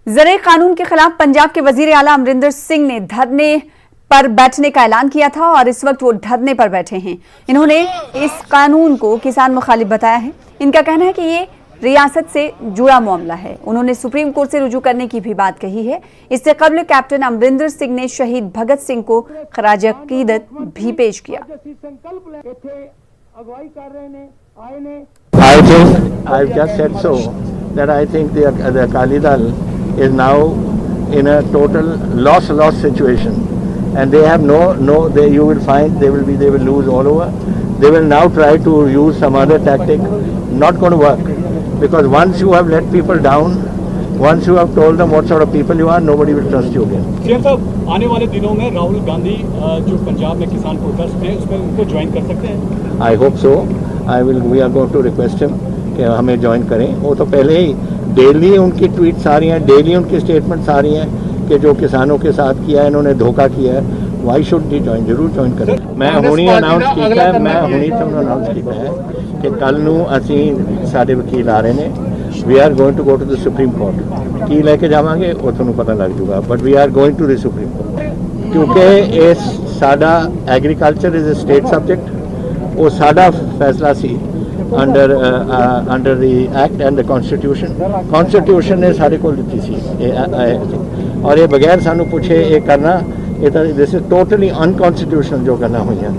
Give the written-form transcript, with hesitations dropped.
ज़राए कानून के खिलाफ पंजाब के वजीर आला अमरिंदर सिंह ने धरने पर बैठने का ऐलान किया था और इस वक्त वो धरने पर बैठे हैं। इन्होंने इस कानून को किसान मुखालिफ बताया है। इनका कहना है कि ये रियासत से जुड़ा मामला है। उन्होंने सुप्रीम कोर्ट से रुजू करने की भी बात कही है। इससे कबल कैप्टन अमरिंदर सिंह ने शहीद भगत सिंह को खराज अकीदत भी पेश किया। I think I've just said so that I think the Akali Dal is now in a total loss situation, and they have you will find they will lose all over. They will now try to use some other tactic. Not going to work, because once you have let people down, once you have told them what sort of people you are, nobody will trust you again. CM साहब, आने वाले दिनों में राहुल गांधी जो पंजाब में किसान protest है उसमें उनको ज्वाइन कर सकते हैं? I hope so. We are going to request him कि हमें ज्वाइन करें। वो तो पहले ही डेली उनकी ट्वीट्स आ रही हैं, डेली उनकी स्टेटमेंट्स आ रही हैं कि जो किसानों के साथ किया है इन्होंने धोखा किया है। Why should D join? जरूर ज्वाइन करें। मैं हुणी अनाउंस किया है, मैं हुणी ਤੁਹਾਨੂੰ ਅਨਾਉਂਸ ਕੀਤਾ ਹੈ ਕਿ ਕੱਲ ਨੂੰ ਅਸੀਂ ਸਾਡੇ ਵਕੀਲ ਆ ਰਹੇ ਨੇ। We are going to go to the Supreme Court। ਕੀ ਲੈ ਕੇ ਜਾਵਾਂਗੇ ਉਹ ਤੁਹਾਨੂੰ ਪਤਾ ਲੱਗ ਜੂਗਾ, but we are going to the Supreme Court ਕਿਉਂਕਿ ਇਹ ਸਾਡਾ agriculture is a state subject. वो साडा फैसला सी under the act and the constitution ने सारे को दी सी और ये बगैर सानू पूछे ये करना, ये दिस इज टोटली अनकॉन्स्टिट्यूशनल जो करना हुई है।